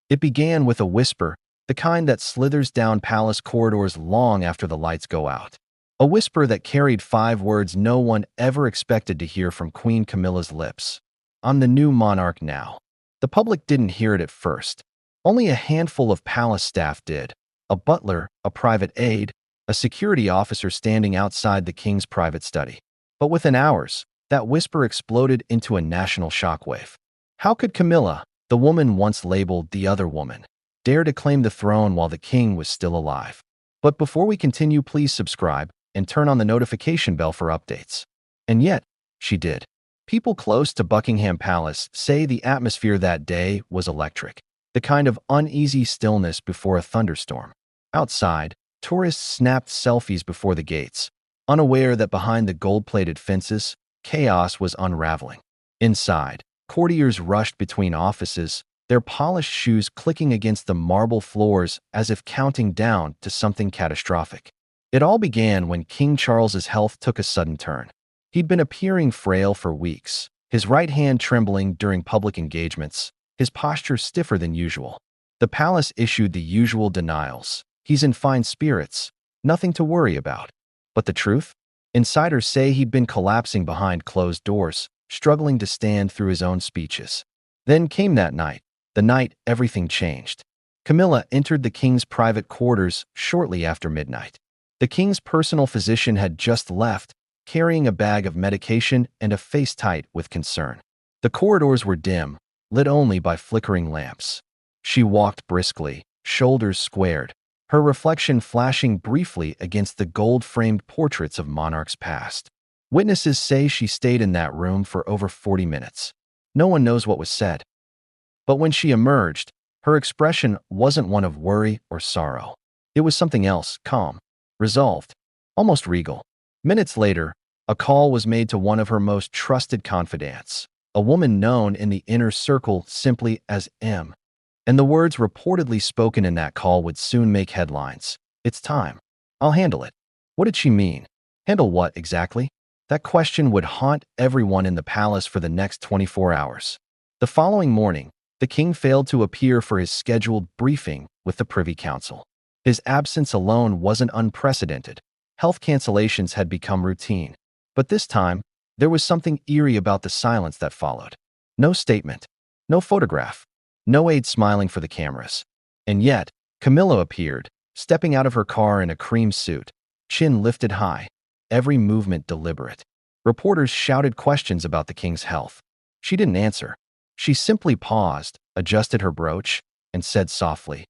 It began with a whisper, the kind that slithers down palace corridors long after the lights go out. A whisper that carried 5 words no one ever expected to hear from Queen Camilla's lips. "I'm the new monarch now." The public didn't hear it at first. Only a handful of palace staff did. A butler, a private aide, a security officer standing outside the king's private study. But within hours, that whisper exploded into a national shockwave. How could Camilla, the woman once labeled the other woman, dare to claim the throne while the king was still alive? But before we continue, please subscribe and turn on the notification bell for updates. And yet, she did. People close to Buckingham Palace say the atmosphere that day was electric, the kind of uneasy stillness before a thunderstorm. Outside, tourists snapped selfies before the gates, unaware that behind the gold-plated fences, chaos was unraveling. Inside, courtiers rushed between offices, their polished shoes clicking against the marble floors as if counting down to something catastrophic. It all began when King Charles's health took a sudden turn. He'd been appearing frail for weeks, his right hand trembling during public engagements, his posture stiffer than usual. The palace issued the usual denials. He's in fine spirits, nothing to worry about. But the truth? Insiders say he'd been collapsing behind closed doors, struggling to stand through his own speeches. Then came that night, the night everything changed. Camilla entered the king's private quarters shortly after midnight. The king's personal physician had just left, carrying a bag of medication and a face tight with concern. The corridors were dim, lit only by flickering lamps. She walked briskly, shoulders squared, her reflection flashing briefly against the gold-framed portraits of monarchs past. Witnesses say she stayed in that room for over 40 minutes. No one knows what was said. But when she emerged, her expression wasn't one of worry or sorrow. It was something else, calm, resolved, almost regal. Minutes later, a call was made to one of her most trusted confidants, a woman known in the inner circle simply as M. And the words reportedly spoken in that call would soon make headlines. "It's time. I'll handle it." What did she mean? Handle what exactly? That question would haunt everyone in the palace for the next 24 hours. The following morning, the king failed to appear for his scheduled briefing with the Privy Council. His absence alone wasn't unprecedented. Health cancellations had become routine. But this time, there was something eerie about the silence that followed. No statement, no photograph, no aide smiling for the cameras. And yet, Camilla appeared, stepping out of her car in a cream suit, chin lifted high, every movement deliberate. Reporters shouted questions about the king's health. She didn't answer. She simply paused, adjusted her brooch, and said softly,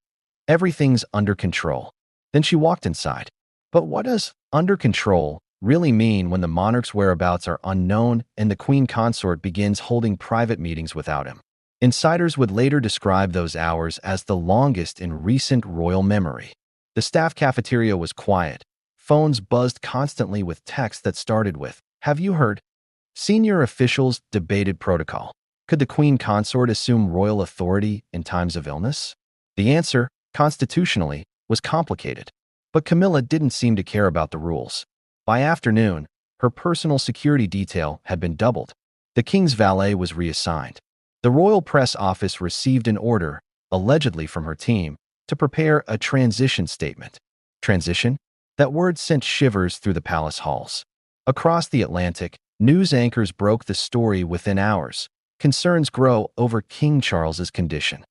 "Everything's under control." Then she walked inside. But what does "under control" really mean when the monarch's whereabouts are unknown and the queen consort begins holding private meetings without him? Insiders would later describe those hours as the longest in recent royal memory. The staff cafeteria was quiet. Phones buzzed constantly with texts that started with, "Have you heard?" Senior officials debated protocol. Could the queen consort assume royal authority in times of illness? The answer, constitutionally, was complicated. But Camilla didn't seem to care about the rules. By afternoon, her personal security detail had been doubled. The king's valet was reassigned. The royal press office received an order, allegedly from her team, to prepare a transition statement. Transition? That word sent shivers through the palace halls. Across the Atlantic, news anchors broke the story within hours. Concerns grow over King Charles's condition.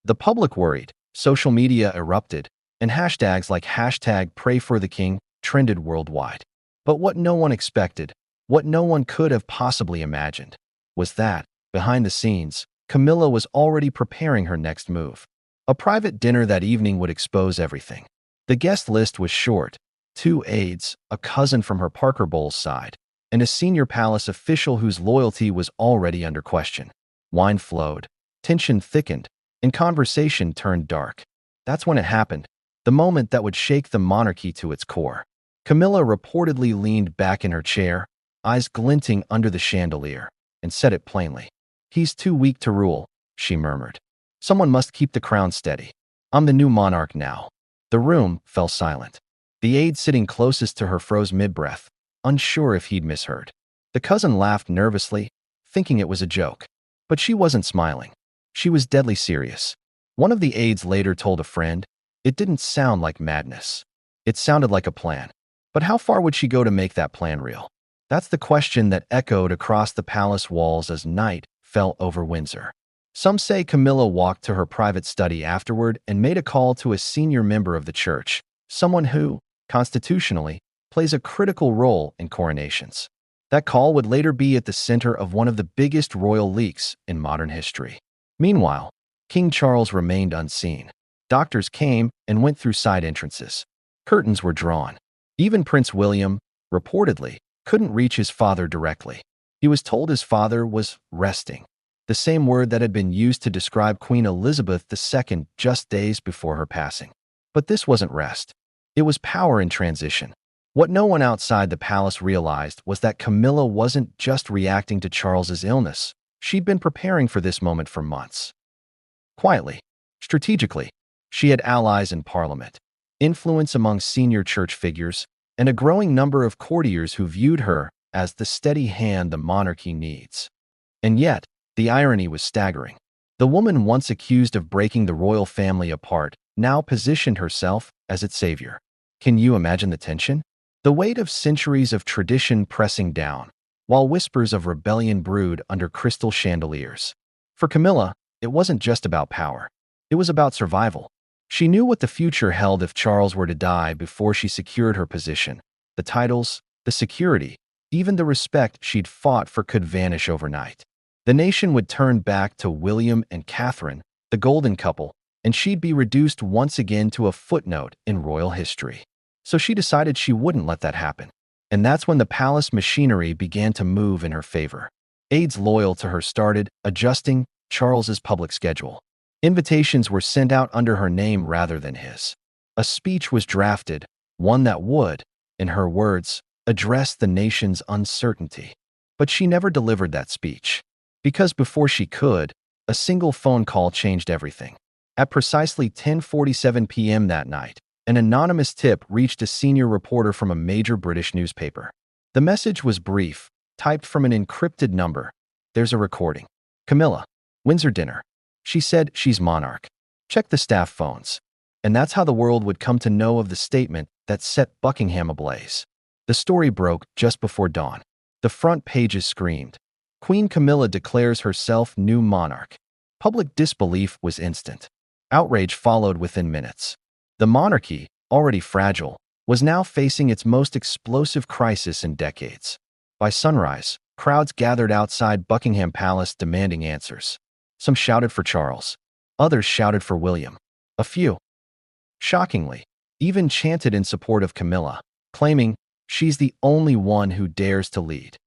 The public worried, social media erupted, and hashtags like #PrayForTheKing trended worldwide. But what no one expected, what no one could have possibly imagined, was that, behind the scenes, Camilla was already preparing her next move. A private dinner that evening would expose everything. The guest list was short: 2 aides, a cousin from her Parker Bowles side, and a senior palace official whose loyalty was already under question. Wine flowed, tension thickened, and conversation turned dark. That's when it happened, the moment that would shake the monarchy to its core. Camilla reportedly leaned back in her chair, eyes glinting under the chandelier, and said it plainly. "He's too weak to rule," she murmured. "Someone must keep the crown steady. I'm the new monarch now." The room fell silent. The aide sitting closest to her froze mid-breath, unsure if he'd misheard. The cousin laughed nervously, thinking it was a joke. But she wasn't smiling. She was deadly serious. One of the aides later told a friend, "It didn't sound like madness. It sounded like a plan." But how far would she go to make that plan real? That's the question that echoed across the palace walls as night fell over Windsor. Some say Camilla walked to her private study afterward and made a call to a senior member of the church, someone who, constitutionally, plays a critical role in coronations. That call would later be at the center of one of the biggest royal leaks in modern history. Meanwhile, King Charles remained unseen. Doctors came and went through side entrances. Curtains were drawn. Even Prince William, reportedly, couldn't reach his father directly. He was told his father was resting, the same word that had been used to describe Queen Elizabeth II just days before her passing. But this wasn't rest. It was power in transition. What no one outside the palace realized was that Camilla wasn't just reacting to Charles's illness. She'd been preparing for this moment for months. Quietly, strategically, she had allies in Parliament, influence among senior church figures, and a growing number of courtiers who viewed her as the steady hand the monarchy needs. And yet, the irony was staggering. The woman once accused of breaking the royal family apart now positioned herself as its savior. Can you imagine the tension? The weight of centuries of tradition pressing down, while whispers of rebellion brewed under crystal chandeliers. For Camilla, it wasn't just about power. It was about survival. She knew what the future held if Charles were to die before she secured her position. The titles, the security, even the respect she'd fought for could vanish overnight. The nation would turn back to William and Catherine, the golden couple, and she'd be reduced once again to a footnote in royal history. So she decided she wouldn't let that happen. And that's when the palace machinery began to move in her favor. Aides loyal to her started adjusting Charles's public schedule. Invitations were sent out under her name rather than his. A speech was drafted, one that would, in her words, address the nation's uncertainty. But she never delivered that speech. Because before she could, a single phone call changed everything. At precisely 10:47 p.m. that night, an anonymous tip reached a senior reporter from a major British newspaper. The message was brief, typed from an encrypted number. "There's a recording. Camilla, Windsor dinner. She said she's monarch. Check the staff phones." And that's how the world would come to know of the statement that set Buckingham ablaze. The story broke just before dawn. The front pages screamed, "Queen Camilla declares herself new monarch." Public disbelief was instant. Outrage followed within minutes. The monarchy, already fragile, was now facing its most explosive crisis in decades. By sunrise, crowds gathered outside Buckingham Palace demanding answers. Some shouted for Charles. Others shouted for William. A few, shockingly, even chanted in support of Camilla, claiming she's the only one who dares to lead.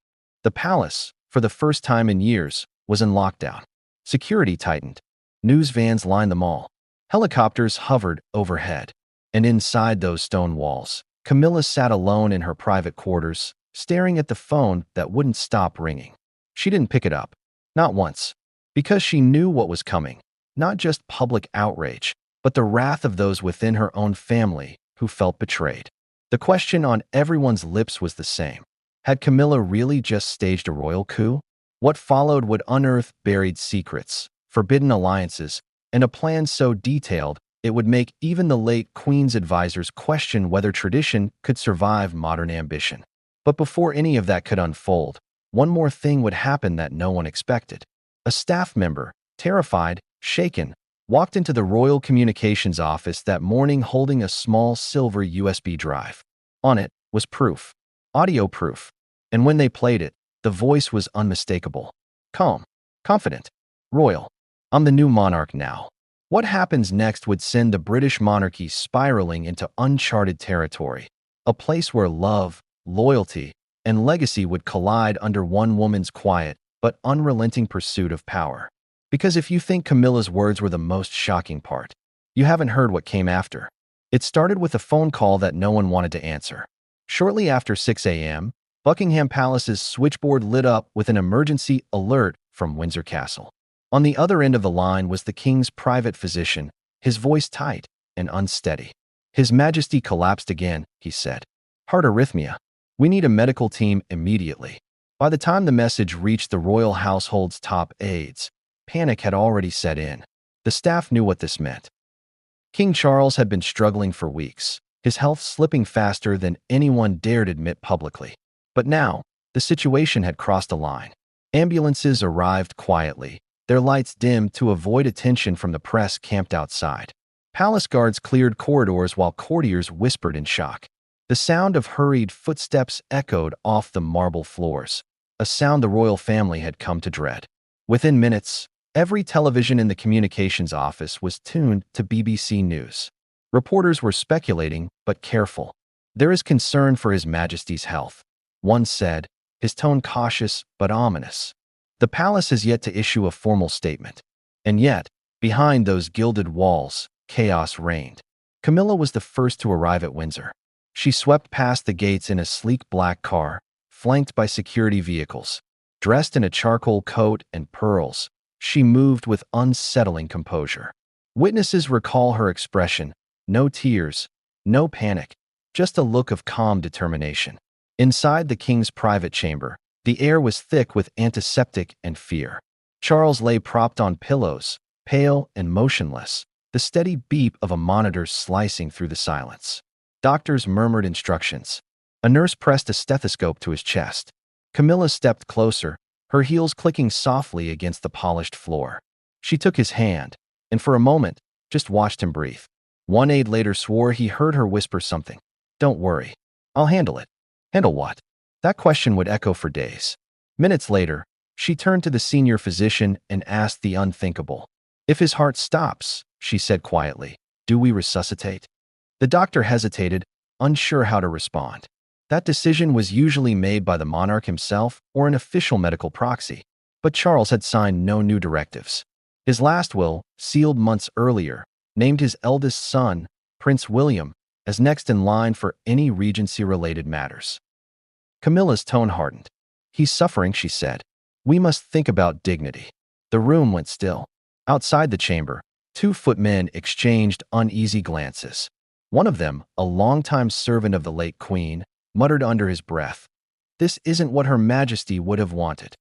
The palace, for the first time in years, was in lockdown. Security tightened. News vans lined the mall. Helicopters hovered overhead. And inside those stone walls, Camilla sat alone in her private quarters, staring at the phone that wouldn't stop ringing. She didn't pick it up. Not once. Because she knew what was coming. Not just public outrage, but the wrath of those within her own family who felt betrayed. The question on everyone's lips was the same. Had Camilla really just staged a royal coup? What followed would unearth buried secrets, forbidden alliances, and a plan so detailed it would make even the late Queen's advisors question whether tradition could survive modern ambition. But before any of that could unfold, one more thing would happen that no one expected. A staff member, terrified, shaken, walked into the Royal Communications Office that morning holding a small silver USB drive. On it was proof, audio proof, and when they played it, the voice was unmistakable. Calm, confident, royal. "I'm the new monarch now." What happens next would send the British monarchy spiraling into uncharted territory, a place where love, loyalty, and legacy would collide under one woman's quiet but unrelenting pursuit of power. Because if you think Camilla's words were the most shocking part, you haven't heard what came after. It started with a phone call that no one wanted to answer. Shortly after 6 a.m., Buckingham Palace's switchboard lit up with an emergency alert from Windsor Castle. On the other end of the line was the king's private physician, his voice tight and unsteady. "His Majesty collapsed again," he said. "Heart arrhythmia. We need a medical team immediately." By the time the message reached the royal household's top aides, panic had already set in. The staff knew what this meant. King Charles had been struggling for weeks, his health slipping faster than anyone dared admit publicly. But now, the situation had crossed a line. Ambulances arrived quietly, their lights dimmed to avoid attention from the press camped outside. Palace guards cleared corridors while courtiers whispered in shock. The sound of hurried footsteps echoed off the marble floors, a sound the royal family had come to dread. Within minutes, every television in the communications office was tuned to BBC News. Reporters were speculating, but careful. "There is concern for His Majesty's health," one said, his tone cautious but ominous. The palace has yet to issue a formal statement. And yet, behind those gilded walls, chaos reigned. Camilla was the first to arrive at Windsor. She swept past the gates in a sleek black car, flanked by security vehicles. Dressed in a charcoal coat and pearls, she moved with unsettling composure. Witnesses recall her expression: no tears, no panic, just a look of calm determination. Inside the king's private chamber, the air was thick with antiseptic and fear. Charles lay propped on pillows, pale and motionless, the steady beep of a monitor slicing through the silence. Doctors murmured instructions. A nurse pressed a stethoscope to his chest. Camilla stepped closer, her heels clicking softly against the polished floor. She took his hand, and for a moment, just watched him breathe. One aide later swore he heard her whisper something. "Don't worry. I'll handle it." Handle what? That question would echo for days. Minutes later, she turned to the senior physician and asked the unthinkable. "If his heart stops," she said quietly, "do we resuscitate?" The doctor hesitated, unsure how to respond. That decision was usually made by the monarch himself or an official medical proxy, but Charles had signed no new directives. His last will, sealed months earlier, named his eldest son, Prince William, as next in line for any regency-related matters. Camilla's tone hardened. "He's suffering," she said. "We must think about dignity." The room went still. Outside the chamber, two footmen exchanged uneasy glances. One of them, a longtime servant of the late queen, muttered under his breath, "This isn't what Her Majesty would have wanted."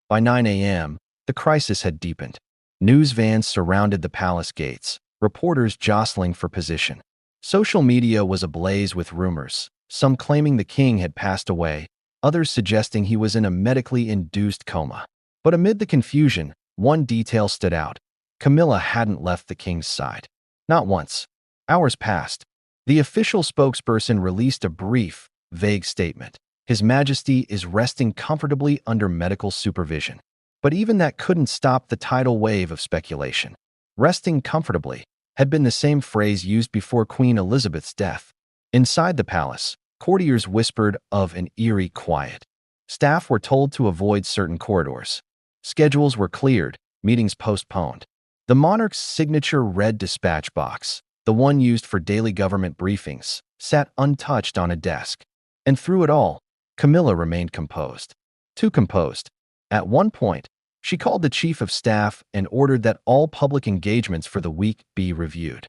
By 9 a.m., the crisis had deepened. News vans surrounded the palace gates, reporters jostling for position. Social media was ablaze with rumors, some claiming the king had passed away, others suggesting he was in a medically induced coma. But amid the confusion, one detail stood out. Camilla hadn't left the king's side. Not once. Hours passed. The official spokesperson released a brief, vague statement. "His Majesty is resting comfortably under medical supervision." But even that couldn't stop the tidal wave of speculation. Resting comfortably had been the same phrase used before Queen Elizabeth's death. Inside the palace, courtiers whispered of an eerie quiet. Staff were told to avoid certain corridors. Schedules were cleared, meetings postponed. The monarch's signature red dispatch box, the one used for daily government briefings, sat untouched on a desk. And through it all, Camilla remained composed. Too composed. At one point, she called the chief of staff and ordered that all public engagements for the week be reviewed.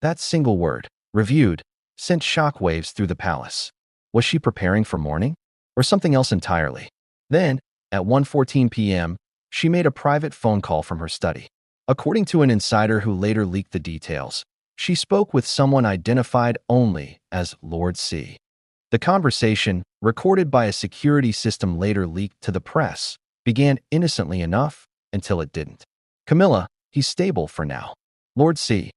That single word, reviewed, sent shockwaves through the palace. Was she preparing for mourning? Or something else entirely? Then, at 1:14 p.m., she made a private phone call from her study. According to an insider who later leaked the details, she spoke with someone identified only as Lord C. The conversation, recorded by a security system later leaked to the press, began innocently enough until it didn't. "Camilla, he's stable for now." Lord C.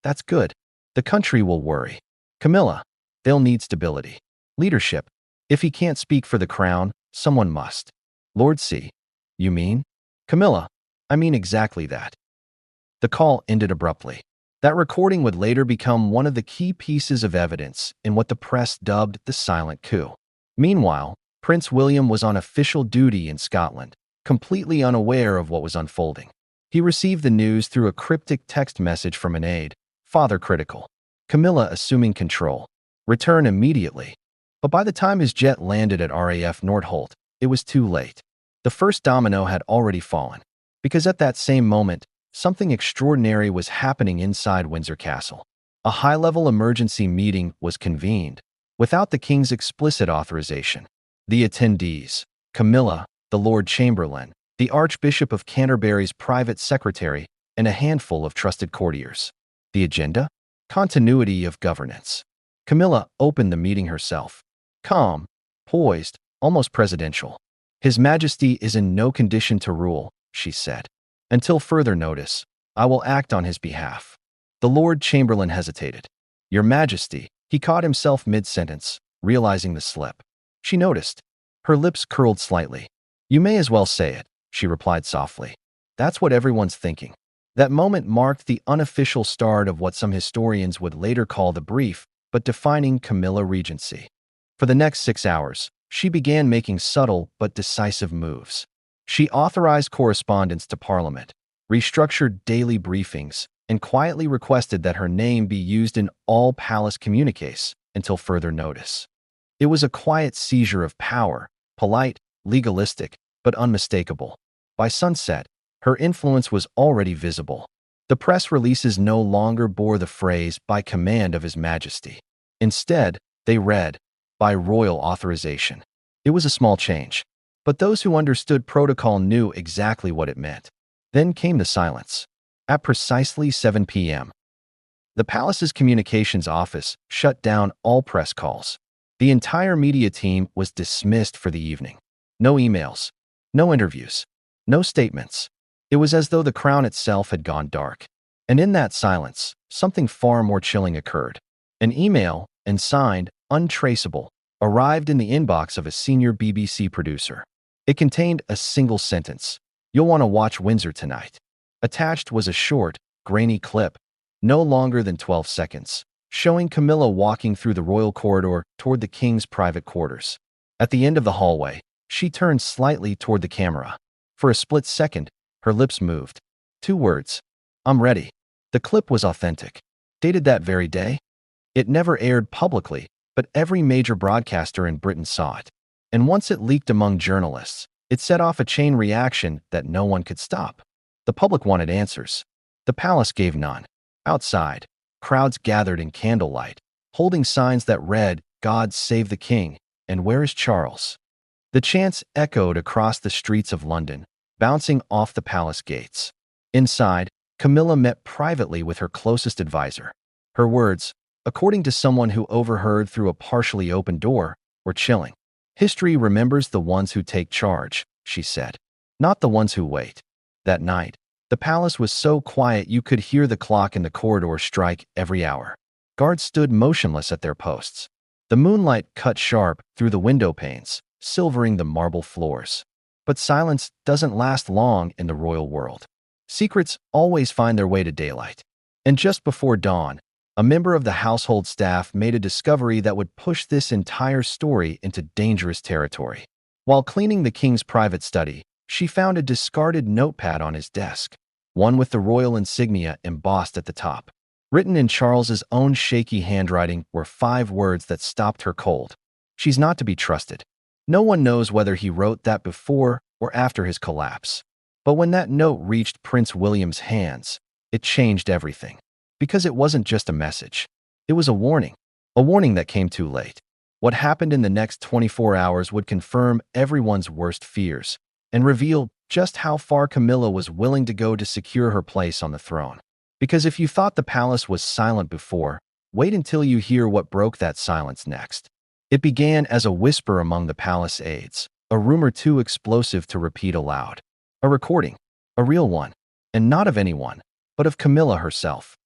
"That's good. The country will worry." Camilla, "They'll need stability. Leadership. If he can't speak for the crown, someone must." Lord C. "You mean?" Camilla, "I mean exactly that." The call ended abruptly. That recording would later become one of the key pieces of evidence in what the press dubbed the silent coup. Meanwhile, Prince William was on official duty in Scotland, completely unaware of what was unfolding. He received the news through a cryptic text message from an aide, "Father critical. Camilla assuming control. Return immediately." But by the time his jet landed at RAF Nordholt, it was too late. The first domino had already fallen, because at that same moment, something extraordinary was happening inside Windsor Castle. A high-level emergency meeting was convened, without the king's explicit authorization. The attendees, Camilla, the Lord Chamberlain, the Archbishop of Canterbury's private secretary, and a handful of trusted courtiers. The agenda? Continuity of governance. Camilla opened the meeting herself. Calm, poised, almost presidential. His Majesty is in no condition to rule, she said. Until further notice, I will act on his behalf. The Lord Chamberlain hesitated. Your Majesty, he caught himself mid-sentence, realizing the slip. She noticed. Her lips curled slightly. You may as well say it, she replied softly. That's what everyone's thinking. That moment marked the unofficial start of what some historians would later call the brief but defining Camilla Regency. For the next 6 hours, she began making subtle but decisive moves. She authorized correspondence to Parliament, restructured daily briefings, and quietly requested that her name be used in all palace communiques until further notice. It was a quiet seizure of power, polite, legalistic, but unmistakable. By sunset, her influence was already visible. The press releases no longer bore the phrase, by command of His Majesty. Instead, they read, by royal authorization. It was a small change, but those who understood protocol knew exactly what it meant. Then came the silence. At precisely 7 p.m., the palace's communications office shut down all press calls. The entire media team was dismissed for the evening. No emails, no interviews, no statements. It was as though the crown itself had gone dark. And in that silence, something far more chilling occurred. An email, and signed, untraceable, arrived in the inbox of a senior BBC producer. It contained a single sentence. You'll want to watch Windsor tonight. Attached was a short, grainy clip, no longer than 12 seconds, showing Camilla walking through the royal corridor toward the king's private quarters. At the end of the hallway, she turned slightly toward the camera. For a split second, her lips moved. 2 words. I'm ready. The clip was authentic. Dated that very day. It never aired publicly, but every major broadcaster in Britain saw it. And once it leaked among journalists, it set off a chain reaction that no one could stop. The public wanted answers. The palace gave none. Outside, crowds gathered in candlelight, holding signs that read, God save the king, and where is Charles? The chants echoed across the streets of London, bouncing off the palace gates. Inside, Camilla met privately with her closest advisor. Her words, according to someone who overheard through a partially open door, were chilling. History remembers the ones who take charge, she said, not the ones who wait. That night, the palace was so quiet you could hear the clock in the corridor strike every hour. Guards stood motionless at their posts. The moonlight cut sharp through the window panes, silvering the marble floors. But silence doesn't last long in the royal world. Secrets always find their way to daylight. And just before dawn, a member of the household staff made a discovery that would push this entire story into dangerous territory. While cleaning the king's private study, she found a discarded notepad on his desk, one with the royal insignia embossed at the top. Written in Charles's own shaky handwriting were 5 words that stopped her cold. She's not to be trusted. No one knows whether he wrote that before or after his collapse. But when that note reached Prince William's hands, it changed everything. Because it wasn't just a message. It was a warning that came too late. What happened in the next 24 hours would confirm everyone's worst fears and reveal just how far Camilla was willing to go to secure her place on the throne. Because if you thought the palace was silent before, wait until you hear what broke that silence next. It began as a whisper among the palace aides, a rumor too explosive to repeat aloud. A recording, a real one, and not of anyone, but of Camilla herself.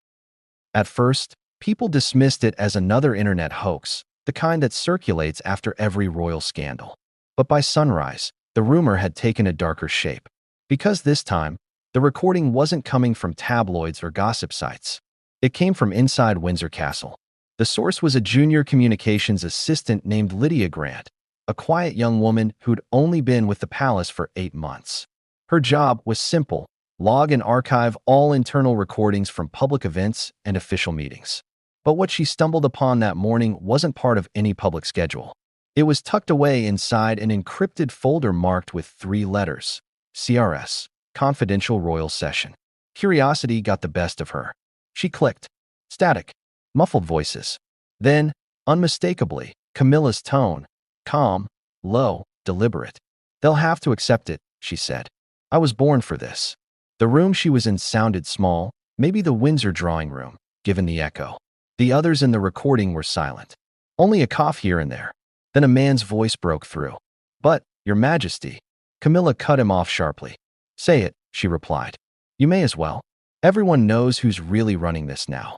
At first, people dismissed it as another internet hoax, the kind that circulates after every royal scandal. But by sunrise, the rumor had taken a darker shape. Because this time, the recording wasn't coming from tabloids or gossip sites. It came from inside Windsor Castle. The source was a junior communications assistant named Lydia Grant, a quiet young woman who'd only been with the palace for 8 months. Her job was simple: log and archive all internal recordings from public events and official meetings. But what she stumbled upon that morning wasn't part of any public schedule. It was tucked away inside an encrypted folder marked with 3 letters: CRS, Confidential Royal Session. Curiosity got the best of her. She clicked. Static, muffled voices. Then, unmistakably, Camilla's tone, calm, low, deliberate. They'll have to accept it, she said. I was born for this. The room she was in sounded small, maybe the Windsor drawing room, given the echo. The others in the recording were silent. Only a cough here and there. Then a man's voice broke through. "But, Your Majesty." Camilla cut him off sharply. "Say it," she replied. "You may as well. Everyone knows who's really running this now."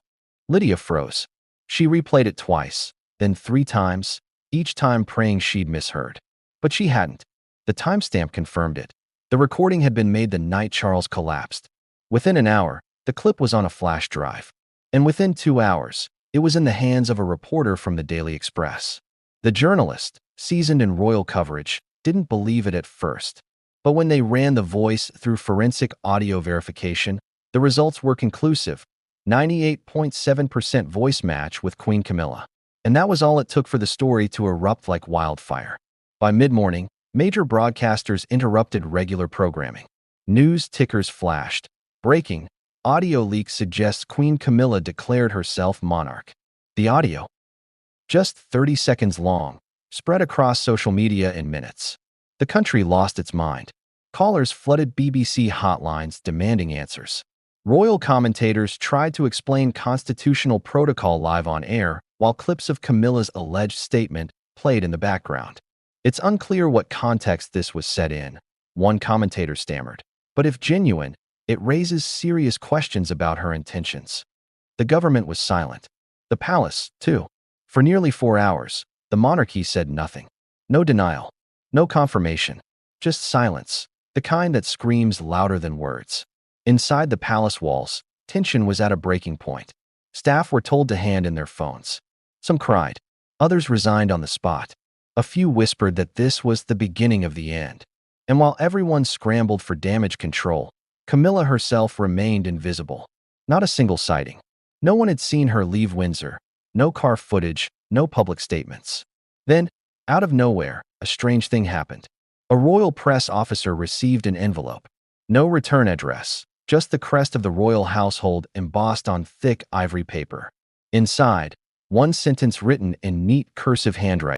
Lydia froze. She replayed it twice, then 3 times, each time praying she'd misheard. But she hadn't. The timestamp confirmed it. The recording had been made the night Charles collapsed. Within an hour, the clip was on a flash drive. And within 2 hours, it was in the hands of a reporter from the Daily Express. The journalist, seasoned in royal coverage, didn't believe it at first. But when they ran the voice through forensic audio verification, the results were conclusive. 98.7% voice match with Queen Camilla. And that was all it took for the story to erupt like wildfire. By mid-morning, major broadcasters interrupted regular programming. News tickers flashed. Breaking, audio leaks suggest Queen Camilla declared herself monarch. The audio, just 30 seconds long, spread across social media in minutes. The country lost its mind. Callers flooded BBC hotlines demanding answers. Royal commentators tried to explain constitutional protocol live on air, while clips of Camilla's alleged statement played in the background. It's unclear what context this was said in, one commentator stammered. But if genuine, it raises serious questions about her intentions. The government was silent. The palace, too. For nearly 4 hours, the monarchy said nothing. No denial. No confirmation. Just silence. The kind that screams louder than words. Inside the palace walls, tension was at a breaking point. Staff were told to hand in their phones. Some cried. Others resigned on the spot. A few whispered that this was the beginning of the end. And while everyone scrambled for damage control, Camilla herself remained invisible. Not a single sighting. No one had seen her leave Windsor. No car footage, no public statements. Then, out of nowhere, a strange thing happened. A royal press officer received an envelope. No return address, just the crest of the royal household embossed on thick ivory paper. Inside, one sentence written in neat cursive handwriting.